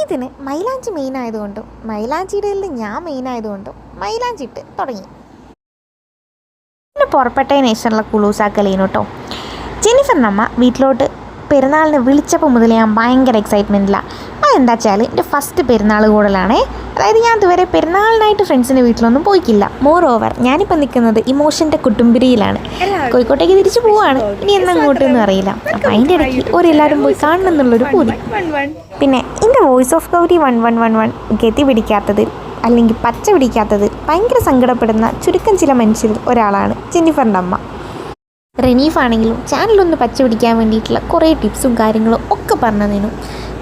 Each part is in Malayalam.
ഇതിന് മൈലാഞ്ചി മെയിൻ ആയതുകൊണ്ടും മൈലാഞ്ചിയുടെ ഞാൻ മെയിൻ ആയതുകൊണ്ടും മൈലാഞ്ചി ഇട്ട് തുടങ്ങി. പിന്നെ പുറപ്പെട്ടതിന് ശേഷമുള്ള കുളൂസാക്കലേനു കേട്ടോ. ജെന്നിഫറിൻ്റെ അമ്മ വീട്ടിലോട്ട് പെരുന്നാളിന് വിളിച്ചപ്പോൾ മുതൽ ഞാൻ ഭയങ്കര എക്സൈറ്റ്മെൻറ്റിലാണ്. അതെന്താ വെച്ചാൽ എൻ്റെ ഫസ്റ്റ് പെരുന്നാൾ കൂടലാണേ. അതായത് ഞാൻ ഇതുവരെ പെരുന്നാളിനായിട്ട് ഫ്രണ്ട്സിൻ്റെ വീട്ടിലൊന്നും പോയിക്കില്ല. മോർ ഓവർ ഞാനിപ്പോൾ നിൽക്കുന്നത് ഇമോഷൻ്റെ കുട്ടുംബിരിയിലാണ്. കോഴിക്കോട്ടേക്ക് തിരിച്ചു പോവുകയാണ്. ഇനി എന്നങ്ങോട്ടെന്ന് അറിയില്ല. അപ്പോൾ അതിൻ്റെ ഇടയ്ക്ക് ഒരെല്ലാവരും പോയി കാണണം എന്നുള്ളൊരു പൂതി. പിന്നെ എൻ്റെ വോയിസ് ഓഫ് ഗൗരി 1111 ഗതി പിടിക്കാത്തത് അല്ലെങ്കിൽ പച്ച പിടിക്കാത്തത് ഭയങ്കര സങ്കടപ്പെടുന്ന ചുരുക്കം ചില മനുഷ്യരിൽ ഒരാളാണ് ജെന്നിഫറിൻ്റെ അമ്മ. റെനീഫ് ആണെങ്കിലും ചാനലൊന്ന് പച്ച പിടിക്കാൻ വേണ്ടിയിട്ടുള്ള കുറേ ടിപ്സും കാര്യങ്ങളും ഒക്കെ പറഞ്ഞു തന്നു.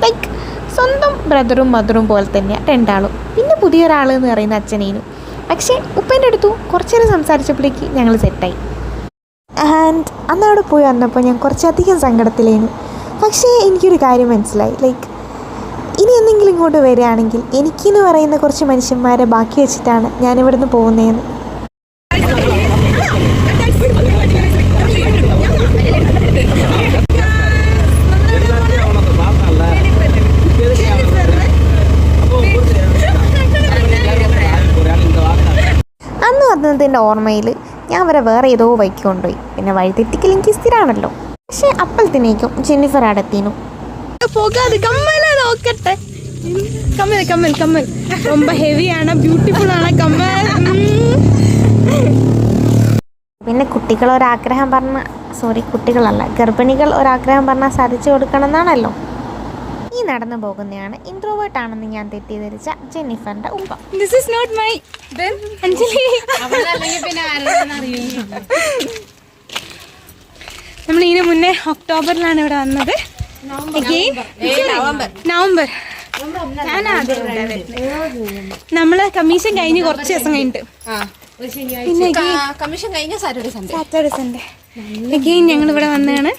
ലൈക്ക് സ്വന്തം ബ്രദറും മദറും പോലെ തന്നെയാണ് രണ്ടാളും. പിന്നെ പുതിയൊരാൾ എന്ന് പറയുന്ന അച്ഛനേനും. പക്ഷേ ഉപ്പേൻ്റെ അടുത്തു കുറച്ചു നേരം സംസാരിച്ചപ്പോഴേക്ക് ഞങ്ങൾ സെറ്റായി. ആൻഡ് അന്ന് അവിടെ പോയി വന്നപ്പോൾ ഞാൻ കുറച്ചധികം സങ്കടത്തിലേനു. പക്ഷേ എനിക്കൊരു കാര്യം മനസ്സിലായി. ലൈക്ക് ഇനി എന്തെങ്കിലും ഇങ്ങോട്ട് വരികയാണെങ്കിൽ എനിക്കെന്ന് പറയുന്ന കുറച്ച് മനുഷ്യന്മാരെ ബാക്കി വെച്ചിട്ടാണ് ഞാനിവിടുന്ന് പോകുന്നതെന്ന്. അന്ന് വന്നതിൻ്റെ ഓർമ്മയിൽ ഞാൻ അവരെ വേറെ ഏതോ ബൈക്ക് കൊണ്ടുപോയി. പിന്നെ വഴിതെറ്റിക്കൽ എനിക്ക് സ്ഥിരമാണല്ലോ. പക്ഷെ അപ്പോഴത്തേക്കും ജെന്നിഫർ അടത്തിനു. പോകാതെ കമ്മല നോക്കട്ടെ. കമ്മൽ കമ്മൽ കമ്മൽ ரொம்ப ഹെവിയാണ്, ബ്യൂട്ടിഫുൾ ആണ് കമ്മൽ. പിന്നെ കുട്ടികൾ ഒരാഗ്രഹം പറഞ്ഞാൽ കുട്ടികളല്ല ഗർഭിണികൾ ഒരാഗ്രഹം പറഞ്ഞാൽ സാധിച്ചു കൊടുക്കണം എന്നാണല്ലോ. ഈ നടന്നു പോകുന്നതാണ് ഇൻട്രോവേർട്ട് ആണെന്ന് ഞാൻ തെറ്റിദ്ധരിച്ച ജെന്നിഫറിന്റെ ഉപ്പ. This is not my Anjali. നമ്മൾ ഇതിന് മുന്നേ ഒക്ടോബറിലാണ് ഇവിടെ വന്നത്. നവംബർ നമ്മള് കമ്മീഷൻ കഴിഞ്ഞ് കുറച്ച് ദിവസം കഴിഞ്ഞിട്ട് പിന്നെ കമ്മീഷൻ കഴിഞ്ഞ സാറ്റർഡേ സൺഡേ ഞങ്ങൾ ഇവിടെ വന്നതാണ്.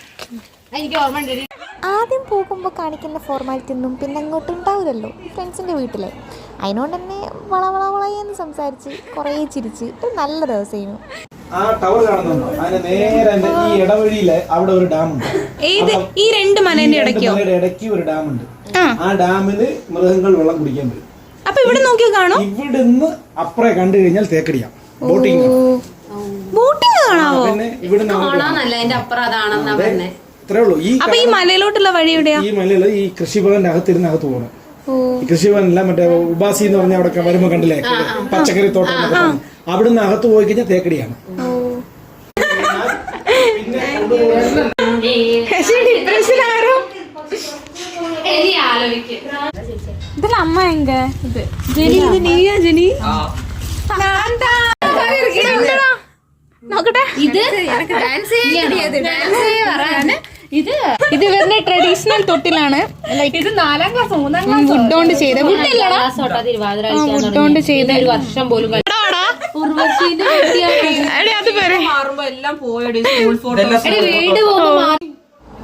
ആദ്യം പോകുമ്പോൾ കാണിക്കുന്ന ഫോർമാലിറ്റി ഒന്നും പിന്നെ അങ്ങോട്ട് ഉണ്ടാവില്ലല്ലോ ഫ്രണ്ട്സിൻ്റെ വീട്ടിലെ. അതിനോണ്ട് തന്നെ വളയെന്ന് സംസാരിച്ച് കുറേ ചിരിച്ച് ഒരു നല്ല ദിവസമായിരുന്നു. ആ ടവർ കാണുന്നുണ്ടോ? അതിന് നേരെ ഈ ഇടവഴിയില് അവിടെ ഒരു ഡാം ഉണ്ട്. ഈ രണ്ട് മലയുടെ ഇടയ്ക്ക് ഒരു ഡാം ഉണ്ട്. ആ ഡാമില് മൃഗങ്ങൾ വെള്ളം കുടിക്കാൻ വരും. അപ്പൊ ഇവിടെ നോക്കിയാ കാണോ? ഇവിടുന്ന് അപ്പുറേ കണ്ടു കഴിഞ്ഞാൽ തേക്കടിയാം. ബോട്ടിംഗ് കാണാവോ? പിന്നെ ഇവിടെ ഇത്രേ ഉള്ളൂ. ഈ മലയിലോട്ടുള്ള വഴി എവിടെയാ? ഈ മലയില് ഈ കൃഷിഭവന്റെ അകത്തിരുന്ന് അകത്ത് പോകണം. ഈ കൃഷിഭവനല്ല, മറ്റേ ഉപാസി എന്ന് പറഞ്ഞ അവിടെ വരുമ്പോ കണ്ടില്ലേ പച്ചക്കറി തോട്ടം, അവിടുന്ന് അകത്ത് പോയി കഴിഞ്ഞാൽ തേക്കടിയാണ്. ഇതിൽ അമ്മ എങ്ക ജെനി, ഇത് നീയാ ജെനി? നോക്കട്ടെ. ഇത് ഇവരുടെ ട്രഡീഷണൽ തൊട്ടിലാണ്. ഇത് 4ാം ക്ലാസ് 3ാം ക്ലാസ് വുഡ് കൊണ്ട് ചെയ്ത വുഡ് കൊണ്ട് ചെയ്ത ഒരു വർഷം പോലും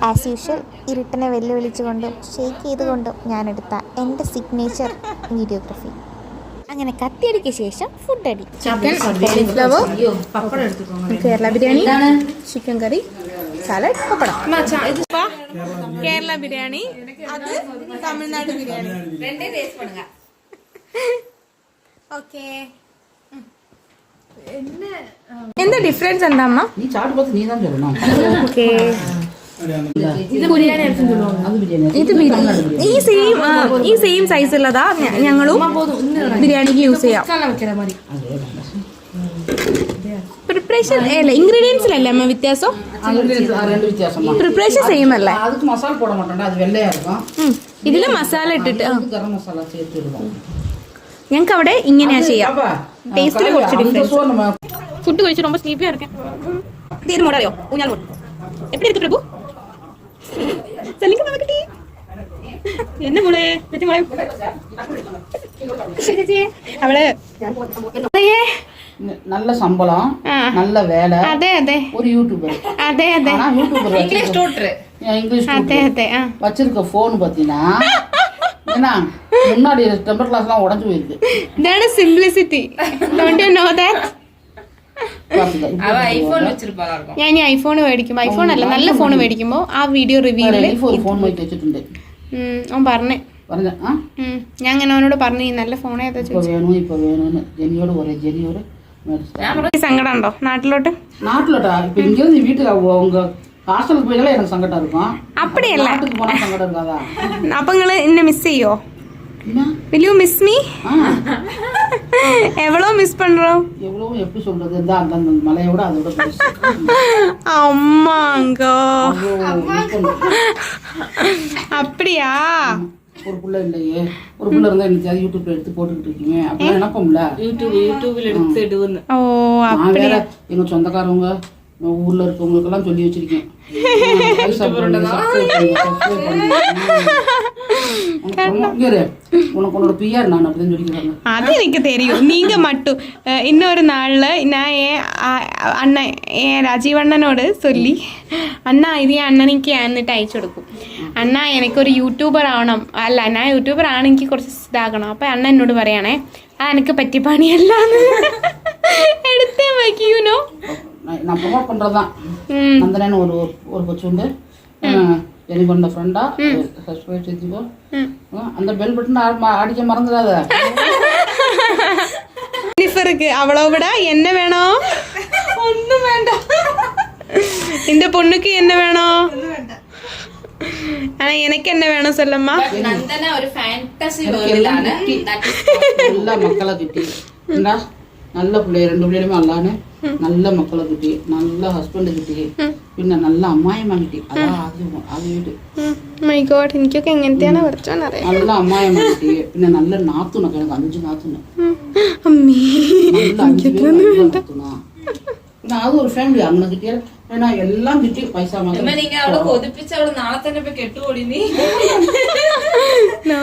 ആസ് യൂഷ്വൽ ഇരുട്ടിനെ വെല്ലുവിളിച്ചുകൊണ്ടും ഷെയ്ക്ക് ചെയ്തുകൊണ്ടും ഞാനെടുത്ത എൻ്റെ സിഗ്നേച്ചർ വീഡിയോഗ്രാഫി. അങ്ങനെ കത്തിയടിക്ക് ശേഷം ഫുഡ് അടി. Chicken, cauliflower, Kerala biryani, chicken curry, salad, pappadam. Kerala biryani, അത് തമിഴ്നാട് ബിരിയാണി. ഓക്കെ, എന്താ ഡിഫറൻസ് എന്താ അമ്മ? ഓക്കെ, ഈ സെയിം സൈസ് ഉള്ളതാ ഞങ്ങളും ബിരിയാണിക്ക് യൂസ് ചെയ്യാം. പ്രിപ്പറേഷൻ അല്ല, ഇൻഗ്രീഡിയൻസിലല്ലേ അമ്മ വ്യത്യാസം? പ്രിപ്പറേഷൻ സെയിം അല്ലേ? ഇതില് മസാല ഇട്ടിട്ട് ഞങ്ങൾക്ക് അവിടെ ഇങ്ങനെയാ ചെയ്യാം. ടേസ്റ്റിൽ കുറച്ച് ഡിഫറൻസ്. ഫുഡ് കഴിച്ച് ரொம்ப സ്ലീപ്പിയാ இருக்கேன். തീരെ മോഡറിയോ ഊഞ്ഞാൽ മോഡ് எப்படி இருக்கு பிரபு? சொல்லுங்க நமக்கு என்ன മോളെ അവള് நல்ல சம்பளம், நல்ல வேலை. അതെ അതെ, ஒரு யூடியூபர். അതെ അതെ, இங்கிலீஷ் டூட்டர். അതെ അതെ. வச்சிருக்க போன் பாத்தீங்கன்னா என்ன முன்னாடி டெம்பர் கிளாஸ்லாம் உடைஞ்சு போயிருக்கு. ഇതാണ് simplicity. Don't you know that? ഞാൻ ഐഫോൺ മേടിക്കും. ഐഫോൺ അല്ല, നല്ല ഫോൺ മേടിക്കുമ്പോ ആ വീഡിയോ റിവ്യൂല് ഫോൺ വെച്ചിട്ടുണ്ട്. അവൻ പറഞ്ഞേ പറഞ്ഞ ആ ഞാൻ അങ്ങനെ അവനോട് പറഞ്ഞു ഈ നല്ല ഫോൺ ഏതാ ഇപ്പൊ വേണമെന്ന് ജെനിയോട് പറയാം. ജെനിയോട് മേടിച്ചു. സങ്കടം ഉണ്ടോ നാട്ടിലോട്ട്? நாட்டுலடா இப்ப இங்க இருந்து வீட்டுக்கு அவங்க ஹாஸ்டலுக்கு போயிடலாம் எனக்கு சங்கடம் இருக்கும். அப்படியല്ല, நாட்டுக்கு போனா சங்கடம் இருக்காதா? അപ്പൊ നിങ്ങള് എന്നെ മിസ് ചെയ്യോ? என்ன will you miss me? எவ்வளோ மிஸ் பண்றோம்? எவ்வளவு எப்படி சொல்றது, இந்த அந்த மலையோட அதோட பெருசு. அம்மாங்க அப்படியா? ஒரு புள்ள இல்லையே, ஒரு புள்ள இருந்தா எனக்கு அது யூடியூப்ல எடுத்து போட்டுக்கிட்டு இருக்கீங்க அப்படி நினைப்போம்ல. யூடியூப்ல எடுத்து இடுவேன்னு. ஓ நான் வேற எங்க சொந்தக்காரவங்க ஊர்ல இருக்கவங்களுக்கு எல்லாம் சொல்லி வச்சிருக்கேன். உனக்கு உன்னோட பிஆர் நான் அப்படிதான் சொல்லிக்கிறாங்க. அது எனக்கு தெரியும். நீங்க மட்டும் இன்னொரு நாள்ல நான் அண்ணன் ராஜீவ் அண்ணனோട് சொல்லி അണ്ണാ ഇത് ഞാൻ അണ്ണനിക്ക് എന്നിട്ട് അയച്ചു കൊടുക്കും. അണ്ണാ എനിക്കൊരു യൂട്യൂബർ ആവണം, അല്ല ഞാൻ യൂട്യൂബർ ആണെങ്കിൽ കുറച്ച് ഇതാകണം. അപ്പൊ അണ്ണ എന്നോട് പറയണേ അത് എനിക്ക് പറ്റിയ പണിയല്ലാന്ന് എടുത്തേ വയ്ക്കൂനോ. நான் ப்ரொமோட் பண்றதுதான். நந்தனன் ஒரு கொச்சு உண்டு, எனக்கு உண்ட ஃப்ரெண்டா சப்ஸ்கிரைப் செஞ்சுக்கோ. அந்த பெல் பட்டன் அடிக்க மறந்துடாத. ജെന്നിഫർക്ക് അവളോവിട എന്നെ വേണോ? ഒന്നും വേണ്ട. എന്റെ പൊണ്ണുക്ക് എന്നെ വേണോ? ആണോ എനിക്ക് എന്നെ വേണോ സല്ലമ്മ? നന്ദന ഒരു ഫാന്റസി വേൾഡിലാണ്. நல்ல மக்களை கிட்டி நல்ல பிள்ளை, 2 பிள்ளைகளுமே அல்லான்னு நல்ல மக்களை கிட்டி, நல்ல ஹஸ்பண்ட் கிட்டி, പിന്നെ നല്ല അമ്മായിമ്മ കിട്ടി. അതാ ആദ്യമായിട്ട്. മൈ ഗോഡ്, എനിക്കൊക്കെ എങ്ങനത്തെയാണ് കുറച്ചോന്ന് അറിയാം. നല്ല അമ്മായിമ്മ കിട്ടി, പിന്നെ നല്ല നാത്തുനൊക്കെ എനിക്ക് 5 നാത്തുന, അമ്മീ നല്ല 5 പേര് നാത്തുന. പിന്നെ അത് ഒരു ഫാമിലി അങ്ങനെ കിട്ടിയാൽ എല്ലാം കിട്ടി. പൈസ മാത്രം നീங்க അവളെ കൊതിപ്പിച്ച് അവള് നാളെ തന്നെ പോയി കെട്ടുകൂടി നീ. നോ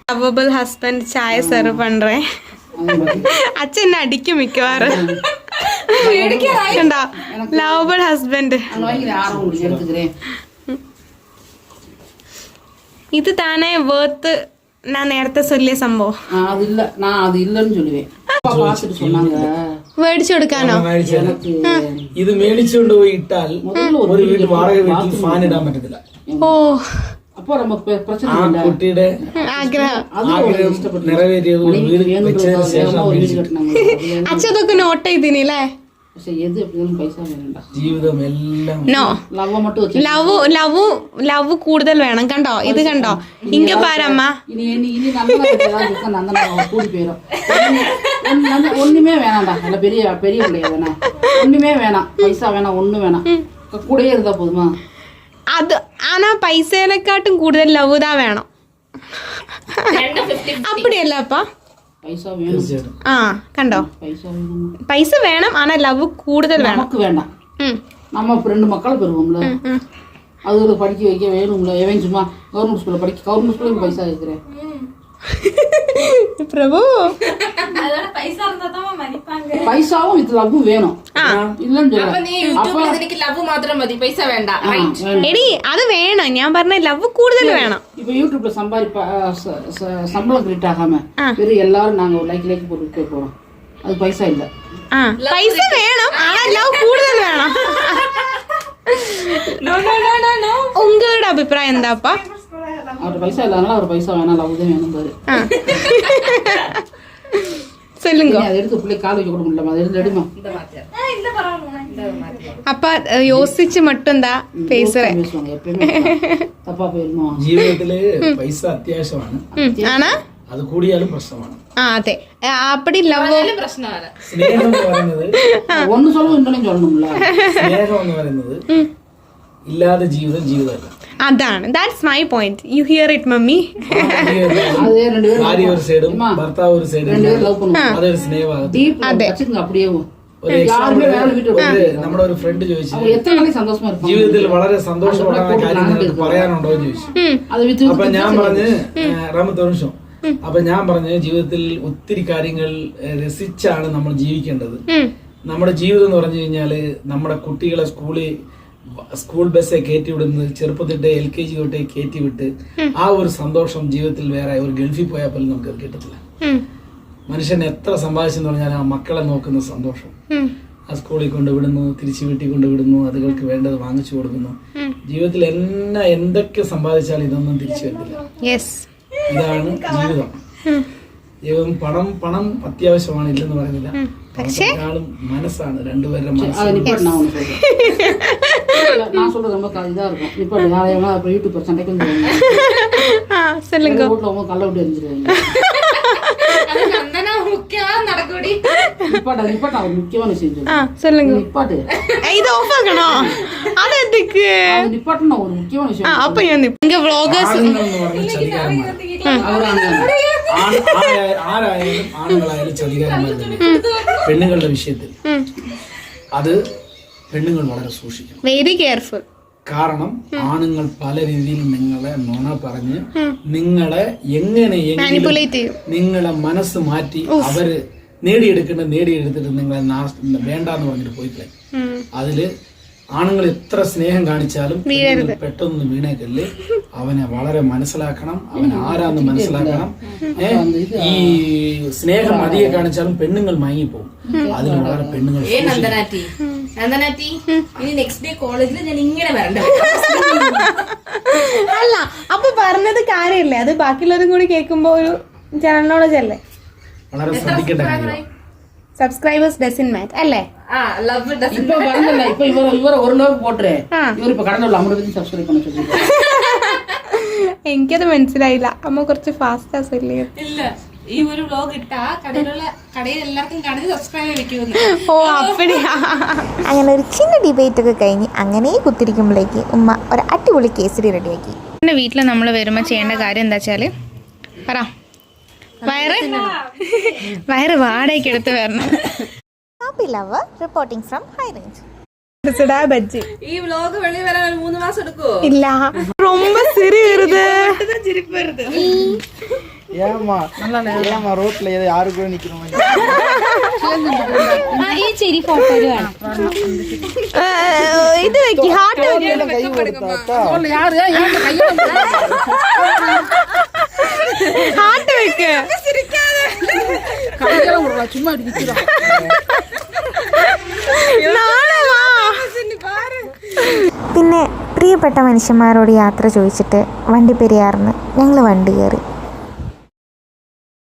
ലവബിൾ ഹസ്ബൻഡ് ചായ സെർവ് പண்றே. അച്ഛൻ എന്നെ അടിക്കും മിക്കവാറും. കണ്ടോ ലവബിൾ ഹസ്ബൻഡ്. ഇത് താനേ വേർത്ത് ഞാൻ നേരത്തെ ചൊല്ലിയ സംഭവം. അതില്ല, ഞാൻ അതില്ലെന്ന് ചൊല്ലുവേ. പാത്തിട്ട് சொன்னாங்க മേടിച്ചു കൊടുക്കാനോ? ഇത് മേടിച്ചുകൊണ്ട് പോയി ഇട്ടാൽ ഒരു വീട്ടിൽ വാടക വീട്ടിൽ ഫാൻ ഇടാൻ പറ്റത്തില്ല. ഓ അപ്പൊ നമുക്ക് പ്രശ്നം ആ കുട്ടിയുടെ ആഗ്രഹം നിറവേറിയത് വീട് വെച്ചതിന് ശേഷം അച്ഛൻ അതൊക്കെ നോട്ട് ചെയ്തിനില്ലേ? പക്ഷെ ഏത് എപ്പോഴും പൈസ വേണ്ട, ജീവിതം എല്ലാം നോ ലവ് மட்டும் വെച്ച് ലവ് കൂടുതൽ വേണം. കണ്ടോ ഇത് കണ്ടോ ഇങ്ങ പാരമ്മ. ഇനി നന്ദന കൂടി പോയിരും. ഒന്നുമേ വേണാണ്ടാ, നല്ല பெரிய பிள்ளைய தானே, ஒண்ணுமே வேணாம், பைசா வேணாம், ஒண்ணு வேணாம், கூடயே இருந்தா போதுமா? അത് ആനാ പൈസേനെക്കാട്ടും കൂടുതൽ ലവ് താ വേണം. അപ്പടിയല്ല അപ്പ പൈസ വേണം. ആ കണ്ടോ പൈസ വേണം, ആനാ ലവ് കൂടുതൽ വേണം. നമുക്ക് വേണ്ട, நம்ம 2 മക്കളെ பெறுவோம்ல, அதுகளை படிக்க வைக்க வேணும்ல. எவன் சும்மா கவர்மெண்ட் ஸ்கூல்ல படிக்க, கவர்மெண்ட் ஸ்கூலுக்கு பைசா கேட்கிறேன். பிரபு പൈസാവും വിത്ത് ലവും വേണം. ഇല്ലെന്ന് ലവ് മാത്രം മതി, പൈസ വേണ്ട. എടി അത് വേണം, ഞാൻ പറഞ്ഞ ലവ് കൂടുതൽ വേണം. இப்ப யூடியூப்ல சம்பளம் கிரெடிட் ஆகாம வெறும் எல்லாரும் நாங்க ஒரு லைக் போட்டு போறோம், அது பைசா இல்ல. പൈസ വേണം, ആണാ ലവ് കൂടുതൽ വേണം. ഉങ്ങളുടെ അഭിപ്രായം എന്താപ്പാ? அவர் பைசா இல்லாதனால அவர் பைசா வேணாம், லவ் தான் வேணும் பாரு. சொல்லுங்க. அதை எடுத்து பிள்ளை கால் வைக்க கூட முடியல, அதை எடுத்து எடுமா. அப்ப யோசிச்சு மட்டும் தான் பேசுறேன். பேசுவாங்க எப்பயுமே தப்பா போயிருமோ. ജീവിതത്തില് പൈസ അത്യാവശ്യമാണ്, ആണാ അത് കൂടിയാലും പ്രശ്നമാണ്. അതെ അപ്പടി ലവ് പ്രശ്നമാണ്. സ്നേഹം എന്ന് പറയുന്നത് ഒന്ന് சொல்லணும் இன்னொன்னு சொல்லணும்ல. സ്നേഹം എന്ന് പറയുന്നത് ഇല്ലാതെ ജീവിതമല്ല. അതാണ്, that's my point. You hear it mummy. ഭാര്യ ഒരു സൈഡും ഭർത്താവ് ഒരു സൈഡും അതൊരു സ്നേഹമാണ്. அப்படியே ഒരു എക്സാമ്പിൾ നമ്മുടെ ഒരു ഫ്രണ്ട് ചോദിച്ചു, ജീവിതത്തിൽ വളരെ സന്തോഷമുള്ള കാര്യം നിങ്ങൾക്ക് പറയാനുണ്ടോ എന്ന് ചോദിച്ചു. അപ്പൊ ഞാൻ പറഞ്ഞ് റാമത്ത് ഒരു നിമിഷം, അപ്പൊ ഞാൻ പറഞ്ഞ് ജീവിതത്തിൽ ഒത്തിരി കാര്യങ്ങൾ രസിച്ചാണ് നമ്മൾ ജീവിക്കേണ്ടത്. നമ്മുടെ ജീവിതം എന്ന് പറഞ്ഞു കഴിഞ്ഞാല് നമ്മുടെ കുട്ടികളെ സ്കൂൾ ബസ്സെ കയറ്റി വിടുന്നത്, ചെറുപ്പത്തിട്ട് LKG തൊട്ടേ കയറ്റി വിട്ട് ആ ഒരു സന്തോഷം ജീവിതത്തിൽ വേറെ ഒരു ഗൾഫിൽ പോയാൽ പോലും നമുക്ക് കിട്ടത്തില്ല. മനുഷ്യൻ എത്ര സമ്പാദിച്ചെന്ന് പറഞ്ഞാൽ ആ മക്കളെ നോക്കുന്ന സന്തോഷം, ആ സ്കൂളിൽ കൊണ്ടുവിടുന്നു, തിരിച്ചു വീട്ടിൽ കൊണ്ടുവിടുന്നു, അതുകൾക്ക് വേണ്ടത് വാങ്ങിച്ചു കൊടുക്കുന്നു. ജീവിതത്തിൽ എന്തൊക്കെ സമ്പാദിച്ചാലും ഇതൊന്നും തിരിച്ചു വരത്തില്ല. യെസ്. ഇതാണ് ജീവിതം. പണം അത്യാവശ്യമാണ്, ഇല്ലെന്ന് പറയുന്നില്ല. പക്ഷേ മനസ്സാണ് രണ്ടുപേരുടെ മനസ്സ്. நான் சொல்றது ரொம்ப இதா இருக்கும். இப்போ நான் யூடியூப் சண்டைக்கு வந்து சொல்லுங்க. வீட்டுல அவங்க கள்ள விட்டு எரிஞ்சிருவாங்க. நிப்பாட்டு அவர் முக்கியமான விஷயம் சொல்லுங்க. நிப்பாட்டு இது ஆஃப் ஆகணும். அது எதுக்கு நிப்பாட்டுனா ஒரு முக்கியமான விஷயம். அப்ப இங்க വ്ളോഗേഴ്സ് ആരായാലും ആണുങ്ങളായാലും ചതികാരന്മാർ തന്നെ പെണ്ണുങ്ങളുടെ വിഷയത്തിൽ. അത് പെണ്ണുങ്ങൾ വളരെ സൂക്ഷിക്കണം, വെരി കെയർഫുൾ. കാരണം ആണുങ്ങൾ പല രീതിയിൽ നിങ്ങളെ നുണ പറഞ്ഞ് നിങ്ങളെ എങ്ങനെയെങ്കിലും നിങ്ങളെ മനസ്സ് മാറ്റി അവര് നേടിയെടുത്തിട്ട് നിങ്ങളെ വേണ്ടാന്ന് പറഞ്ഞിട്ട് പോയിക്കളെ. അതില് ആണുങ്ങൾ എത്ര സ്നേഹം കാണിച്ചാലും പെട്ടെന്ന് വീണേക്കല്ലേ. അവനെ വളരെ മനസ്സിലാക്കണം, അവൻ ആരാന്ന് മനസ്സിലാക്കണം. ഈ സ്നേഹം അധികം കാണിച്ചാലും പെണ്ണുങ്ങൾ മയങ്ങിപ്പോകും. അതിന് വളരെ പെണ്ണുങ്ങൾ അല്ല, അപ്പൊ പറഞ്ഞത് കാര്യമില്ലേ, അത് ബാക്കിയുള്ളവരും കൂടി കേൾക്കുമ്പോ ഒരു ചാനലിനോട് ചെല്ലേ. വളരെ ശ്രദ്ധിക്കേണ്ട കാര്യമാണ്. സബ്സ്ക്രൈബേഴ്സ് ഡസൻ മാറ്റ് അല്ലേ? இப்ப வரல. இப்ப இவர ஒரு லவ் போட்றே. இவர் இப்ப கடன உள்ள அம்மா பத்தி சப்ஸ்கிரைப் பண்ண சொல்லி. എനിക്കത് മനസ്സിലായില്ല. അമ്മ കുറച്ച് ഫാസ്റ്റ് ആസല്ലേ. ഇല്ല, ഈ ഒരു വ്ലോഗ് ഇട്ടാ കടയിൽ എല്ലാവർക്കും കാണുന്നത് സബ്സ്ക്രൈബ് വെക്കുമെന്ന്. ഓ അപ്പടിയാ. അങ്ങനെ ഒരു ചിന്ന ഡിബേറ്റ് ഒക്കെ കഴിഞ്ഞ് അങ്ങനെ കുത്തിരിക്കുമ്പോഴേക്ക് ഉമ്മ ഒരു അടിപൊളി കേസരി റെഡിയാക്കി. എൻ്റെ വീട്ടിൽ നമ്മൾ വരുമ്പോൾ ചെയ്യേണ്ട കാര്യം എന്താ വെച്ചാൽ പറ, വയറ് വാടകയ്ക്ക് എടുത്ത് വരണം. Happy lover reporting from high range. Bajji ഈ വ്ലോഗ് വെളിയിൽ വരാൻ 3 മാസം എടുക്കുവോ? ഇല്ല, ரொம்ப சிரி வருது. ചിരിപ്പ് വരുത്. ஏமா ரோட்ல யாருக்கும் நிக்கிறோம். ഈ ചിരി ഫോട്ടോ ഇത് വെക്കി ഹാർട്ട് கை கொடுத்தா யாரு ஏன் கையில ഹാർട്ട് വെക്ക്. கையில விடுறா, சும்மா இப்படி நிக்கிறா. പിന്നെ പ്രിയപ്പെട്ട മനുഷ്യന്മാരോട് യാത്ര ചോദിച്ചിട്ട് വണ്ടി പെരിയാറിന് ഞങ്ങൾ വണ്ടി കയറി.